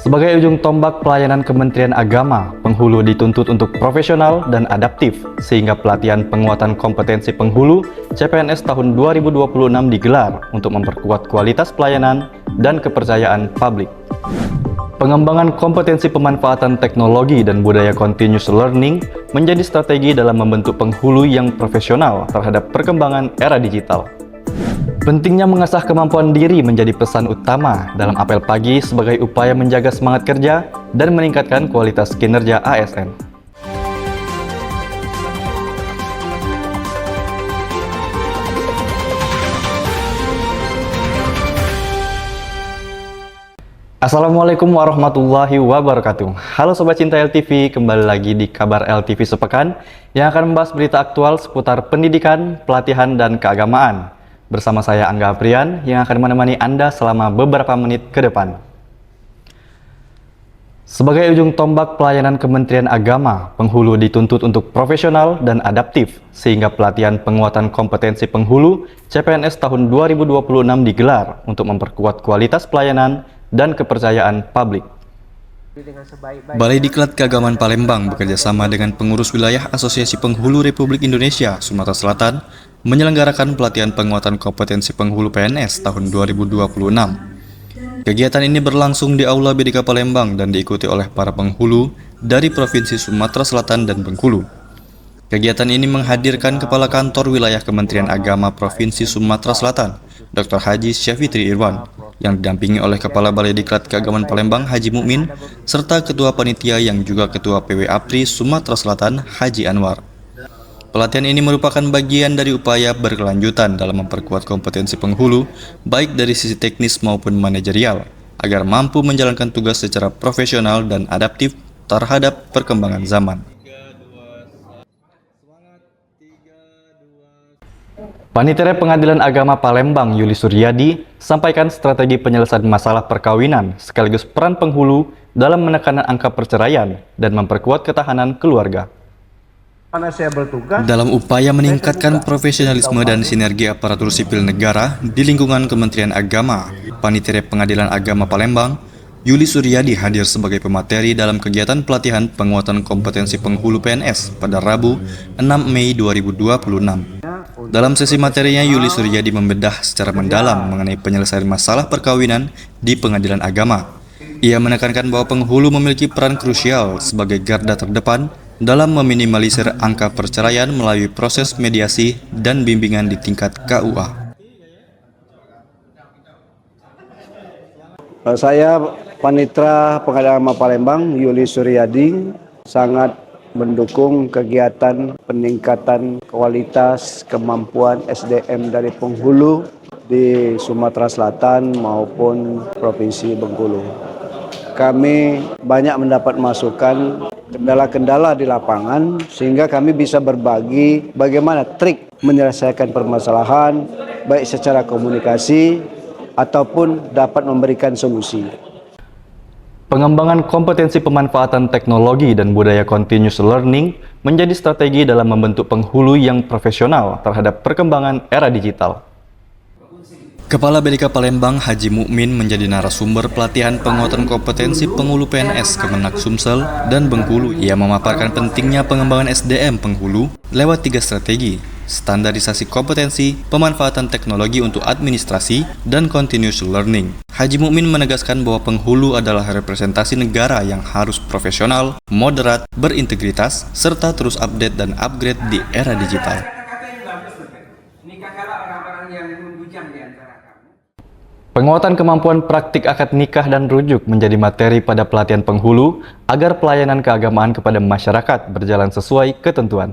Sebagai ujung tombak pelayanan Kementerian Agama, penghulu dituntut untuk profesional dan adaptif, sehingga pelatihan penguatan kompetensi penghulu CPNS tahun 2026 digelar untuk memperkuat kualitas pelayanan dan kepercayaan publik. Pengembangan kompetensi pemanfaatan teknologi dan budaya continuous learning menjadi strategi dalam membentuk penghulu yang profesional terhadap perkembangan era digital. Pentingnya mengasah kemampuan diri menjadi pesan utama dalam apel pagi sebagai upaya menjaga semangat kerja dan meningkatkan kualitas kinerja ASN. Assalamualaikum warahmatullahi wabarakatuh. Halo Sobat Cinta LTV, kembali lagi di Kabar LTV Sepekan yang akan membahas berita aktual seputar pendidikan, pelatihan, dan keagamaan. Bersama saya Angga Aprian yang akan menemani Anda selama beberapa menit ke depan. Sebagai ujung tombak pelayanan Kementerian Agama, penghulu dituntut untuk profesional dan adaptif, sehingga pelatihan penguatan kompetensi penghulu CPNS tahun 2026 digelar untuk memperkuat kualitas pelayanan dan kepercayaan publik. Balai Diklat Keagamaan Palembang bekerjasama dengan pengurus wilayah Asosiasi Penghulu Republik Indonesia Sumatera Selatan menyelenggarakan pelatihan penguatan kompetensi penghulu PNS tahun 2026. Kegiatan ini berlangsung di Aula BDK Palembang dan diikuti oleh para penghulu dari Provinsi Sumatera Selatan dan Bengkulu. Kegiatan ini menghadirkan Kepala Kantor Wilayah Kementerian Agama Provinsi Sumatera Selatan, Dr. Haji Syafitri Irwan, yang didampingi oleh Kepala Balai Diklat Keagamaan Palembang Haji Mukmin, serta Ketua Panitia yang juga Ketua PW APRI Sumatera Selatan Haji Anwar. Pelatihan ini merupakan bagian dari upaya berkelanjutan dalam memperkuat kompetensi penghulu, baik dari sisi teknis maupun manajerial, agar mampu menjalankan tugas secara profesional dan adaptif terhadap perkembangan zaman. Panitia Pengadilan Agama Palembang Yuli Suryadi sampaikan strategi penyelesaian masalah perkawinan sekaligus peran penghulu dalam menekan angka perceraian dan memperkuat ketahanan keluarga. Dalam upaya meningkatkan profesionalisme dan sinergi aparatur sipil negara di lingkungan Kementerian Agama, Panitia Pengadilan Agama Palembang, Yuli Suryadi hadir sebagai pemateri dalam kegiatan pelatihan penguatan kompetensi penghulu PNS pada Rabu 6 Mei 2026. Dalam sesi materinya, Yuli Suryadi membedah secara mendalam mengenai penyelesaian masalah perkawinan di pengadilan agama. Ia menekankan bahwa penghulu memiliki peran krusial sebagai garda terdepan dalam meminimalisir angka perceraian melalui proses mediasi dan bimbingan di tingkat KUA. Saya Panitra Pengadilan Agama Palembang Yuli Suryadi sangat mendukung kegiatan peningkatan kualitas kemampuan SDM dari penghulu di Sumatera Selatan maupun Provinsi Bengkulu. Kami banyak mendapat masukan kendala-kendala di lapangan sehingga kami bisa berbagi bagaimana trik menyelesaikan permasalahan baik secara komunikasi ataupun dapat memberikan solusi. Pengembangan kompetensi pemanfaatan teknologi dan budaya continuous learning menjadi strategi dalam membentuk penghulu yang profesional terhadap perkembangan era digital. Kepala BDK Palembang Haji Mukmin menjadi narasumber pelatihan penguatan kompetensi penghulu PNS Kemenak Sumsel dan Bengkulu. Ia memaparkan pentingnya pengembangan SDM penghulu lewat 3 strategi: standarisasi kompetensi, pemanfaatan teknologi untuk administrasi, dan continuous learning. Haji Mukmin menegaskan bahwa penghulu adalah representasi negara yang harus profesional, moderat, berintegritas, serta terus update dan upgrade di era digital. Penguatan kemampuan praktik akad nikah dan rujuk menjadi materi pada pelatihan penghulu agar pelayanan keagamaan kepada masyarakat berjalan sesuai ketentuan.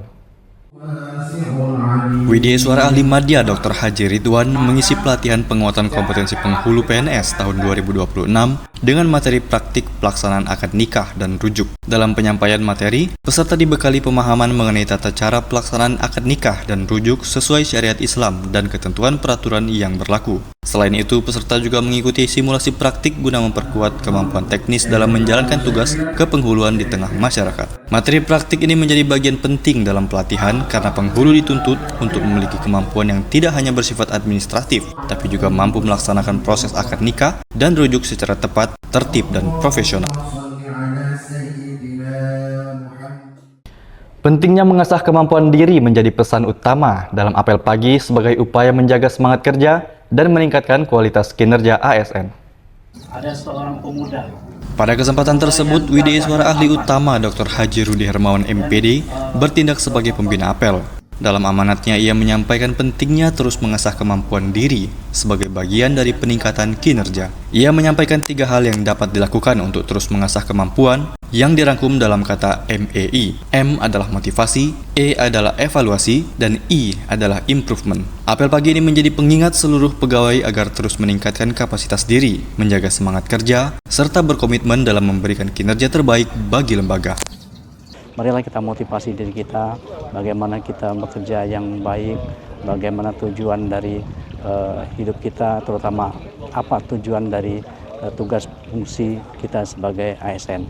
Widya Suara Ahli Madya Dr. Haji Ridwan mengisi pelatihan penguatan kompetensi penghulu PNS tahun 2026 dengan materi praktik pelaksanaan akad nikah dan rujuk. Dalam penyampaian materi, peserta dibekali pemahaman mengenai tata cara pelaksanaan akad nikah dan rujuk sesuai syariat Islam dan ketentuan peraturan yang berlaku. Selain itu, peserta juga mengikuti simulasi praktik guna memperkuat kemampuan teknis dalam menjalankan tugas kepenghuluan di tengah masyarakat. Materi praktik ini menjadi bagian penting dalam pelatihan karena penghulu dituntut untuk memiliki kemampuan yang tidak hanya bersifat administratif, tapi juga mampu melaksanakan proses akad nikah dan rujuk secara tepat, tertib, dan profesional. Pentingnya mengasah kemampuan diri menjadi pesan utama dalam apel pagi sebagai upaya menjaga semangat kerja dan meningkatkan kualitas kinerja ASN. Ada seorang pemuda. Pada kesempatan tersebut, WDI Suara Ahli Utama Dr. Haji Rudi Hermawan MPD bertindak sebagai pembina apel. Dalam amanatnya, ia menyampaikan pentingnya terus mengasah kemampuan diri sebagai bagian dari peningkatan kinerja. Ia menyampaikan 3 hal yang dapat dilakukan untuk terus mengasah kemampuan yang dirangkum dalam kata MEI. M adalah motivasi, E adalah evaluasi, dan I adalah improvement. Apel pagi ini menjadi pengingat seluruh pegawai agar terus meningkatkan kapasitas diri, menjaga semangat kerja, serta berkomitmen dalam memberikan kinerja terbaik bagi lembaga. Marilah kita motivasi diri kita, bagaimana kita bekerja yang baik, bagaimana tujuan dari hidup kita, terutama apa tujuan dari tugas fungsi kita sebagai ASN.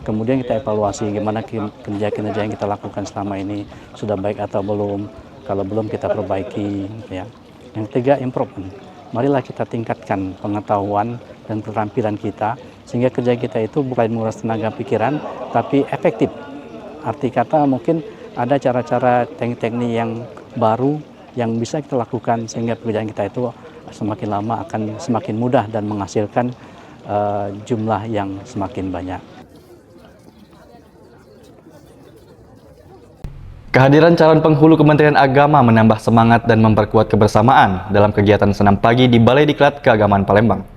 Kemudian kita evaluasi gimana kinerja-kinerja yang kita lakukan selama ini, sudah baik atau belum, kalau belum kita perbaiki. Ya. Yang ketiga, improvement. Marilah kita tingkatkan pengetahuan dan keterampilan kita, sehingga kerja kita itu bukan menguras tenaga pikiran, tapi efektif. Arti kata mungkin ada cara-cara teknik-teknik yang baru yang bisa kita lakukan sehingga pekerjaan kita itu semakin lama akan semakin mudah dan menghasilkan jumlah yang semakin banyak. Kehadiran calon penghulu Kementerian Agama menambah semangat dan memperkuat kebersamaan dalam kegiatan senam pagi di Balai Diklat Keagamaan Palembang.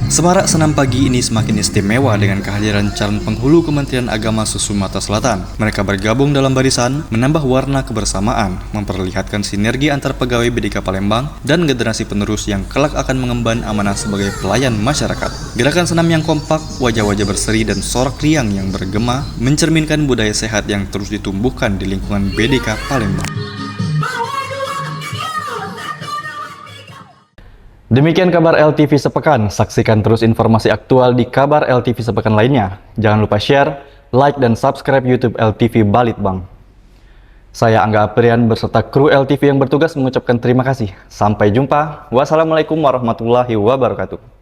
Semarak senam pagi ini semakin istimewa dengan kehadiran calon penghulu Kementerian Agama Sumatera Selatan. Mereka bergabung dalam barisan, menambah warna kebersamaan, memperlihatkan sinergi antar pegawai BDK Palembang dan generasi penerus yang kelak akan mengemban amanah sebagai pelayan masyarakat. Gerakan senam yang kompak, wajah-wajah berseri dan sorak riang yang bergema mencerminkan budaya sehat yang terus ditumbuhkan di lingkungan BDK Palembang. Demikian kabar LTV Sepekan. Saksikan terus informasi aktual di kabar LTV Sepekan lainnya. Jangan lupa share, like, dan subscribe YouTube LTV Balitbang. Saya Angga Aprian beserta kru LTV yang bertugas mengucapkan terima kasih. Sampai jumpa. Wassalamualaikum warahmatullahi wabarakatuh.